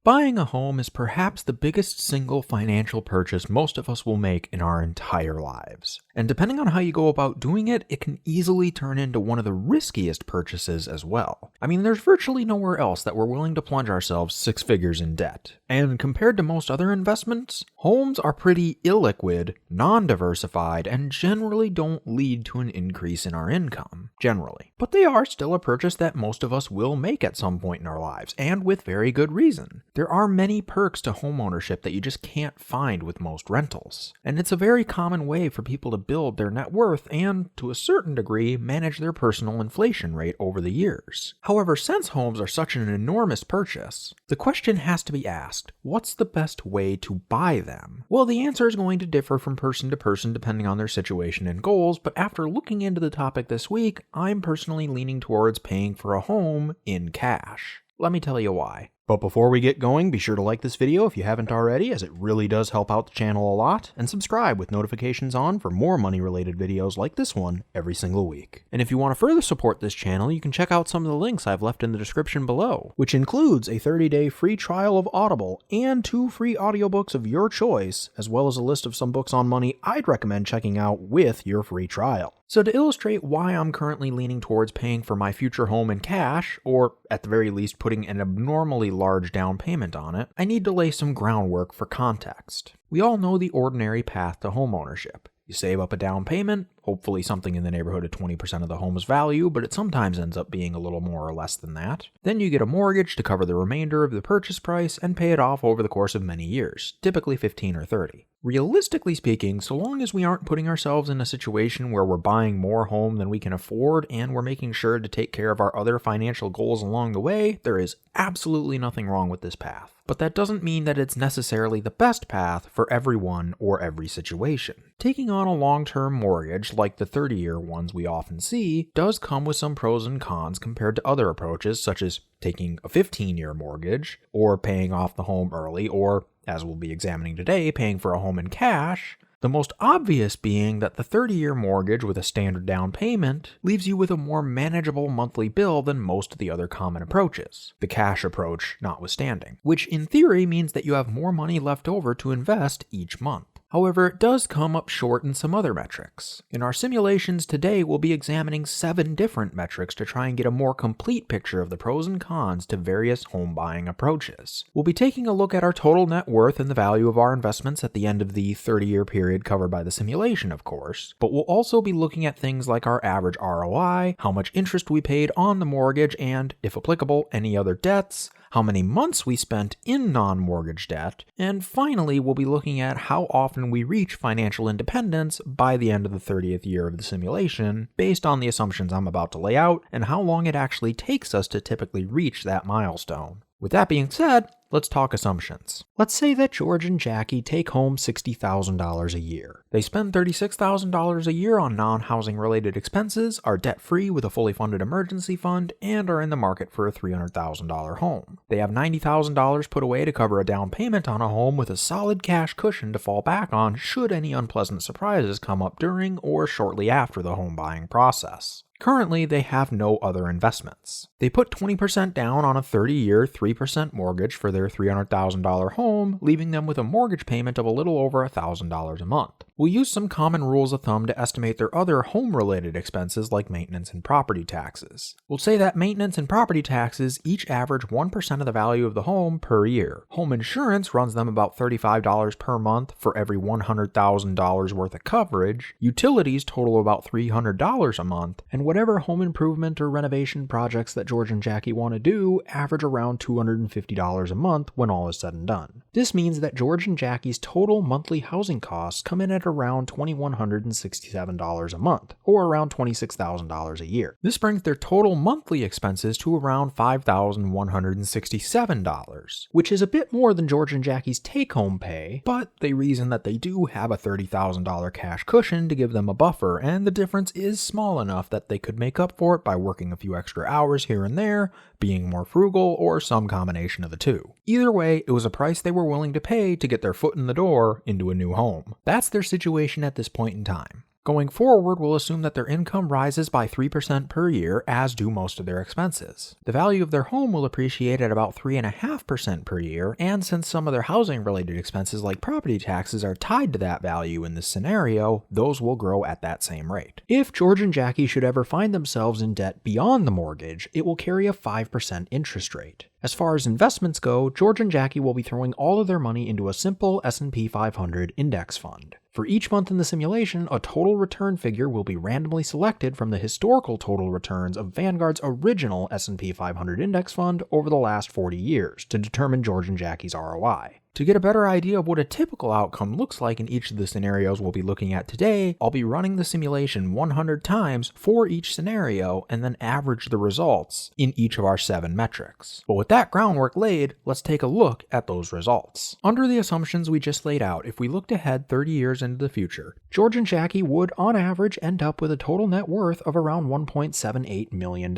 Buying a home is perhaps the biggest single financial purchase most of us will make in our entire lives. And depending on how you go about doing it, it can easily turn into one of the riskiest purchases as well. I mean, there's virtually nowhere else that we're willing to plunge ourselves 6 figures in debt. And compared to most other investments, homes are pretty illiquid, non-diversified, and generally don't lead to an increase in our income, generally. But they are still a purchase that most of us will make at some point in our lives, and with very good reason. There are many perks to homeownership that you just can't find with most rentals. And it's a very common way for people to build their net worth and, to a certain degree, manage their personal inflation rate over the years. However, since homes are such an enormous purchase, the question has to be asked, what's the best way to buy them? Well, the answer is going to differ from person to person depending on their situation and goals, but after looking into the topic this week, I'm personally leaning towards paying for a home in cash. Let me tell you why. But before we get going, be sure to like this video if you haven't already, as it really does help out the channel a lot, and subscribe with notifications on for more money-related videos like this one every single week. And if you want to further support this channel, you can check out some of the links I've left in the description below, which includes a 30-day free trial of Audible and 2 free audiobooks of your choice, as well as a list of some books on money I'd recommend checking out with your free trial. So to illustrate why I'm currently leaning towards paying for my future home in cash, or at the very least putting an abnormally large down payment on it, I need to lay some groundwork for context. We all know the ordinary path to homeownership. You save up a down payment, hopefully something in the neighborhood of 20% of the home's value, but it sometimes ends up being a little more or less than that. Then you get a mortgage to cover the remainder of the purchase price and pay it off over the course of many years, typically 15 or 30. Realistically speaking, so long as we aren't putting ourselves in a situation where we're buying more home than we can afford and we're making sure to take care of our other financial goals along the way, there is absolutely nothing wrong with this path. But that doesn't mean that it's necessarily the best path for everyone or every situation. Taking on a long-term mortgage, like the 30-year ones we often see, does come with some pros and cons compared to other approaches, such as taking a 15-year mortgage, or paying off the home early, or, as we'll be examining today, paying for a home in cash. The most obvious being that the 30-year mortgage with a standard down payment leaves you with a more manageable monthly bill than most of the other common approaches, the cash approach notwithstanding, which in theory means that you have more money left over to invest each month. However, it does come up short in some other metrics. In our simulations today, we'll be examining 7 different metrics to try and get a more complete picture of the pros and cons to various home buying approaches. We'll be taking a look at our total net worth and the value of our investments at the end of the 30-year period covered by the simulation, of course, but we'll also be looking at things like our average ROI, how much interest we paid on the mortgage, and, if applicable, any other debts, how many months we spent in non-mortgage debt, and finally we'll be looking at how often we reach financial independence by the end of the 30th year of the simulation, based on the assumptions I'm about to lay out, and how long it actually takes us to typically reach that milestone. With that being said, let's talk assumptions. Let's say that George and Jackie take home $60,000 a year. They spend $36,000 a year on non-housing related expenses, are debt-free with a fully funded emergency fund, and are in the market for a $300,000 home. They have $90,000 put away to cover a down payment on a home with a solid cash cushion to fall back on should any unpleasant surprises come up during or shortly after the home buying process. Currently, they have no other investments. They put 20% down on a 30-year, 3% mortgage for their $300,000 home, leaving them with a mortgage payment of a little over $1,000 a month. We'll use some common rules of thumb to estimate their other home-related expenses like maintenance and property taxes. We'll say that maintenance and property taxes each average 1% of the value of the home per year. Home insurance runs them about $35 per month for every $100,000 worth of coverage. Utilities total about $300 a month, and whatever home improvement or renovation projects that George and Jackie want to do average around $250 a month when all is said and done. This means that George and Jackie's total monthly housing costs come in at around $2,167 a month, or around $26,000 a year. This brings their total monthly expenses to around $5,167, which is a bit more than George and Jackie's take-home pay, but they reason that they do have a $30,000 cash cushion to give them a buffer, and the difference is small enough that they could make up for it by working a few extra hours here and there, being more frugal, or some combination of the two. Either way, it was a price they were willing to pay to get their foot in the door into a new home. That's their situation at this point in time. Going forward, we'll assume that their income rises by 3% per year, as do most of their expenses. The value of their home will appreciate at about 3.5% per year, and since some of their housing-related expenses like property taxes are tied to that value in this scenario, those will grow at that same rate. If George and Jackie should ever find themselves in debt beyond the mortgage, it will carry a 5% interest rate. As far as investments go, George and Jackie will be throwing all of their money into a simple S&P 500 index fund. For each month in the simulation, a total return figure will be randomly selected from the historical total returns of Vanguard's original S&P 500 index fund over the last 40 years to determine George and Jackie's ROI. To get a better idea of what a typical outcome looks like in each of the scenarios we'll be looking at today, I'll be running the simulation 100 times for each scenario and then average the results in each of our 7 metrics. But with that groundwork laid, let's take a look at those results. Under the assumptions we just laid out, if we looked ahead 30 years into the future, George and Jackie would, on average, end up with a total net worth of around $1.78 million.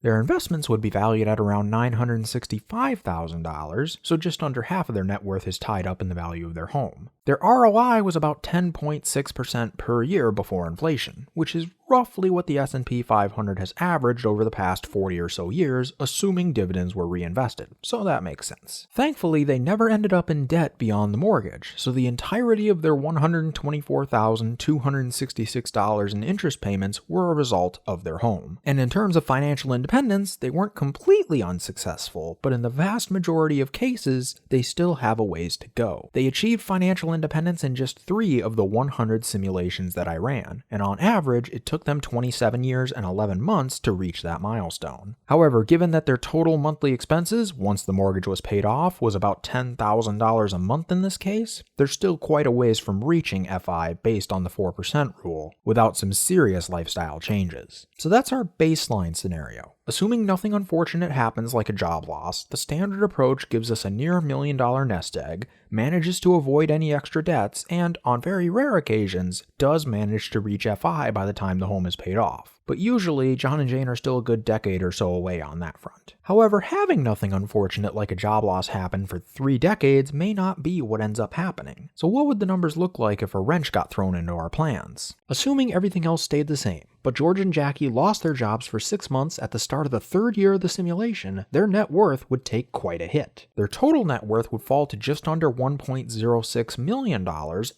Their investments would be valued at around $965,000, so just under half of their net worth is tied up in the value of their home. Their ROI was about 10.6% per year before inflation, which is roughly what the S&P 500 has averaged over the past 40 or so years, assuming dividends were reinvested, so that makes sense. Thankfully, they never ended up in debt beyond the mortgage, so the entirety of their $124,266 in interest payments were a result of their home. And in terms of financial independence, they weren't completely unsuccessful, but in the vast majority of cases, they still have a ways to go. They achieved financial independence in just 3 of the 100 simulations that I ran, and on average, it took them 27 years and 11 months to reach that milestone. However, given that their total monthly expenses, once the mortgage was paid off, was about $10,000 a month in this case, they're still quite a ways from reaching FI based on the 4% rule, without some serious lifestyle changes. So that's our baseline scenario. Assuming nothing unfortunate happens like a job loss, the standard approach gives us a near $1 million nest egg, manages to avoid any extra debts, and, on very rare occasions, does manage to reach FI by the time the home is paid off. But usually, John and Jane are still a good decade or so away on that front. However, having nothing unfortunate like a job loss happen for 3 decades may not be what ends up happening. So what would the numbers look like if a wrench got thrown into our plans? Assuming everything else stayed the same, but George and Jackie lost their jobs for 6 months at the start of the 3rd year of the simulation, their net worth would take quite a hit. Their total net worth would fall to just under $1.06 million,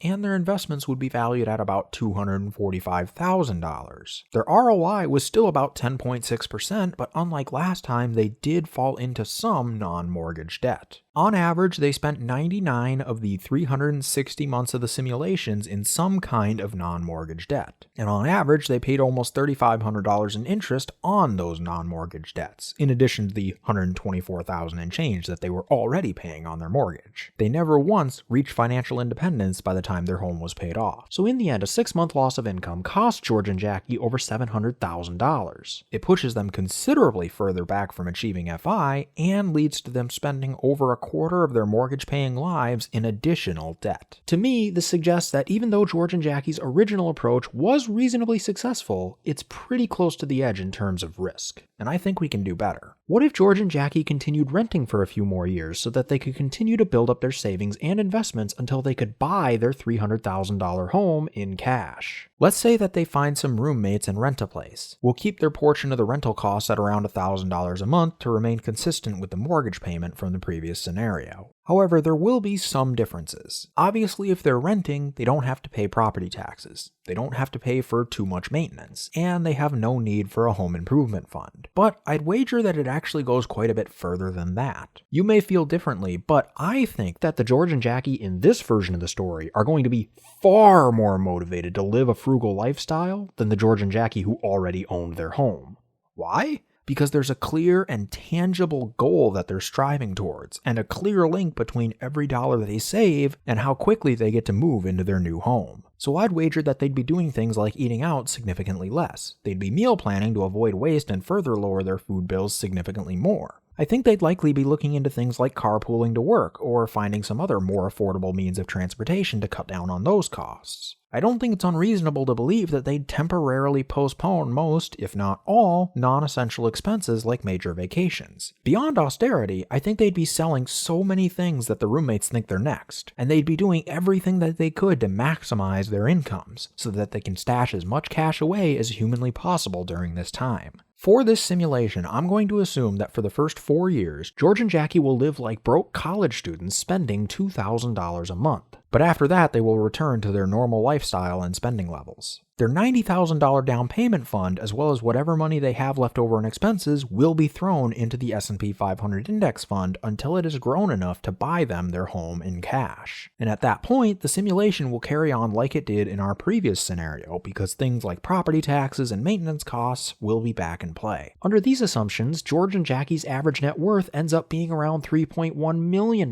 and their investments would be valued at about $245,000. Their ROI was still about 10.6%, but unlike last time, they did fall into some non-mortgage debt. On average, they spent 99 of the 360 months of the simulations in some kind of non-mortgage debt. And on average, they paid almost $3,500 in interest on those non-mortgage debts, in addition to the $124,000 and change that they were already paying on their mortgage. They never once reached financial independence by the time their home was paid off. So in the end, a 6-month loss of income cost George and Jackie over $700,000. It pushes them considerably further back from achieving FI and leads to them spending over a quarter of their mortgage-paying lives in additional debt. To me, this suggests that even though George and Jackie's original approach was reasonably successful, it's pretty close to the edge in terms of risk, and I think we can do better. What if George and Jackie continued renting for a few more years so that they could continue to build up their savings and investments until they could buy their $300,000 home in cash? Let's say that they find some roommates and rent a place. We'll keep their portion of the rental costs at around $1,000 a month to remain consistent with the mortgage payment from the previous scenario. However, there will be some differences. Obviously, if they're renting, they don't have to pay property taxes. They don't have to pay for too much maintenance, and they have no need for a home improvement fund. But I'd wager that it actually goes quite a bit further than that. You may feel differently, but I think that the George and Jackie in this version of the story are going to be far more motivated to live a frugal lifestyle than the George and Jackie who already owned their home. Why? Because there's a clear and tangible goal that they're striving towards, and a clear link between every dollar they save and how quickly they get to move into their new home. So I'd wager that they'd be doing things like eating out significantly less. They'd be meal planning to avoid waste and further lower their food bills significantly more. I think they'd likely be looking into things like carpooling to work or finding some other more affordable means of transportation to cut down on those costs. I don't think it's unreasonable to believe that they'd temporarily postpone most, if not all, non-essential expenses like major vacations. Beyond austerity, I think they'd be selling so many things that the roommates think they're next, and they'd be doing everything that they could to maximize their incomes so that they can stash as much cash away as humanly possible during this time. For this simulation, I'm going to assume that for the first 4 years, George and Jackie will live like broke college students spending $2,000 a month. But after that, they will return to their normal lifestyle and spending levels. Their $90,000 down payment fund, as well as whatever money they have left over in expenses, will be thrown into the S&P 500 index fund until it has grown enough to buy them their home in cash. And at that point, the simulation will carry on like it did in our previous scenario, because things like property taxes and maintenance costs will be back in play. Under these assumptions, George and Jackie's average net worth ends up being around $3.1 million.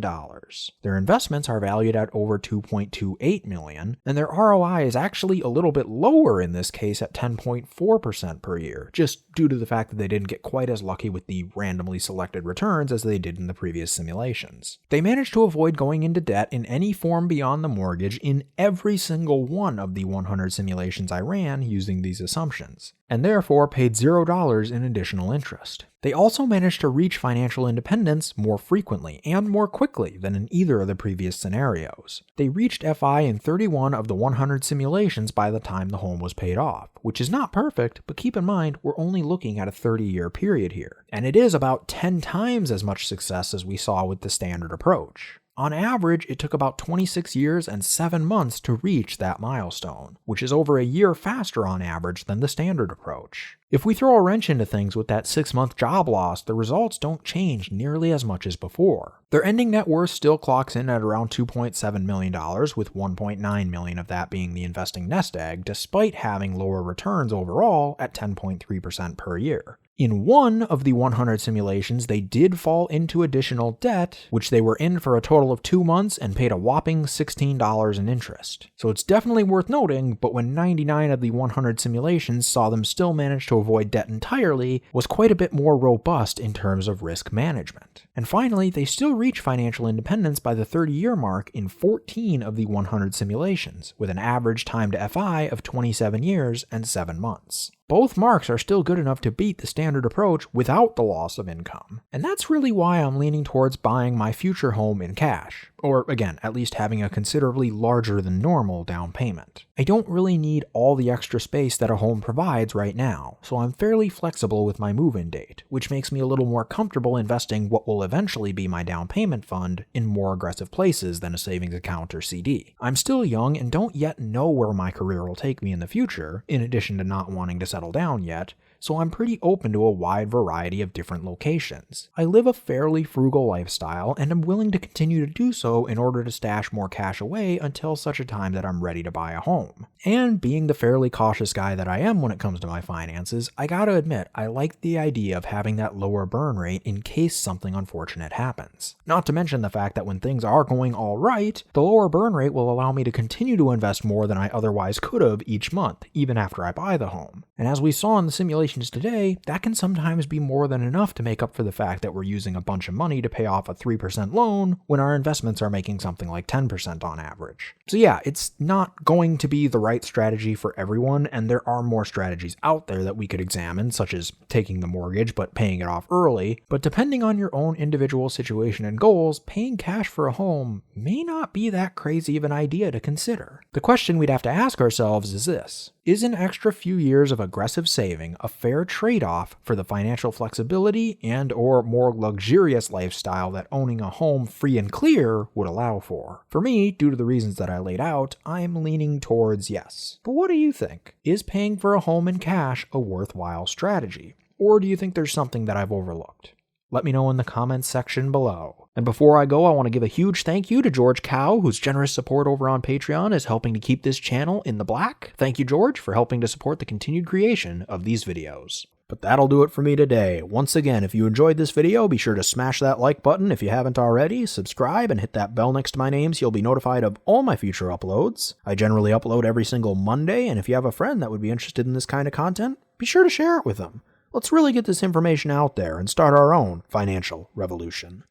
Their investments are valued at over $2.28 million, and their ROI is actually a little bit lower in this case at 10.4% per year, just due to the fact that they didn't get quite as lucky with the randomly selected returns as they did in the previous simulations. They managed to avoid going into debt in any form beyond the mortgage in every single one of the 100 simulations I ran using these assumptions, and therefore paid $0 in additional interest. They also managed to reach financial independence more frequently and more quickly than in either of the previous scenarios. They reached FI in 31 of the 100 simulations by the time the home was paid off, which is not perfect, but keep in mind we're only looking at a 30-year period here, and it is about 10 times as much success as we saw with the standard approach. On average, it took about 26 years and 7 months to reach that milestone, which is over a year faster on average than the standard approach. If we throw a wrench into things with that 6-month job loss, the results don't change nearly as much as before. Their ending net worth still clocks in at around $2.7 million, with $1.9 million of that being the investing nest egg, despite having lower returns overall at 10.3% per year. In one of the 100 simulations, they did fall into additional debt, which they were in for a total of 2 months and paid a whopping $16 in interest. So it's definitely worth noting, but when 99 of the 100 simulations saw them still manage to avoid debt entirely, was quite a bit more robust in terms of risk management. And finally, they still reach financial independence by the 30-year mark in 14 of the 100 simulations, with an average time to FI of 27 years and 7 months. Both marks are still good enough to beat the standard approach without the loss of income. And that's really why I'm leaning towards buying my future home in cash. Or again, at least having a considerably larger than normal down payment. I don't really need all the extra space that a home provides right now, so I'm fairly flexible with my move-in date, which makes me a little more comfortable investing what will eventually be my down payment fund in more aggressive places than a savings account or CD. I'm still young and don't yet know where my career will take me in the future, in addition to not wanting to settle down yet, so I'm pretty open to a wide variety of different locations. I live a fairly frugal lifestyle, and I'm willing to continue to do so in order to stash more cash away until such a time that I'm ready to buy a home. And being the fairly cautious guy that I am when it comes to my finances, I gotta admit, I like the idea of having that lower burn rate in case something unfortunate happens. Not to mention the fact that when things are going alright, the lower burn rate will allow me to continue to invest more than I otherwise could have each month, even after I buy the home. And as we saw in the simulation today, that can sometimes be more than enough to make up for the fact that we're using a bunch of money to pay off a 3% loan when our investments are making something like 10% on average. So yeah, it's not going to be the right strategy for everyone, and there are more strategies out there that we could examine, such as taking the mortgage but paying it off early. But depending on your own individual situation and goals, paying cash for a home may not be that crazy of an idea to consider. The question we'd have to ask ourselves is this: is an extra few years of aggressive saving a fair trade-off for the financial flexibility and or more luxurious lifestyle that owning a home free and clear would allow for? For me, due to the reasons that I laid out, I'm leaning towards yes. But what do you think? Is paying for a home in cash a worthwhile strategy? Or do you think there's something that I've overlooked? Let me know in the comments section below. And before I go, I want to give a huge thank you to George Cow, whose generous support over on Patreon is helping to keep this channel in the black. Thank you, George, for helping to support the continued creation of these videos. But that'll do it for me today. Once again, if you enjoyed this video, be sure to smash that like button if you haven't already, subscribe, and hit that bell next to my name so you'll be notified of all my future uploads. I generally upload every single Monday, and if you have a friend that would be interested in this kind of content, be sure to share it with them. Let's really get this information out there and start our own financial revolution.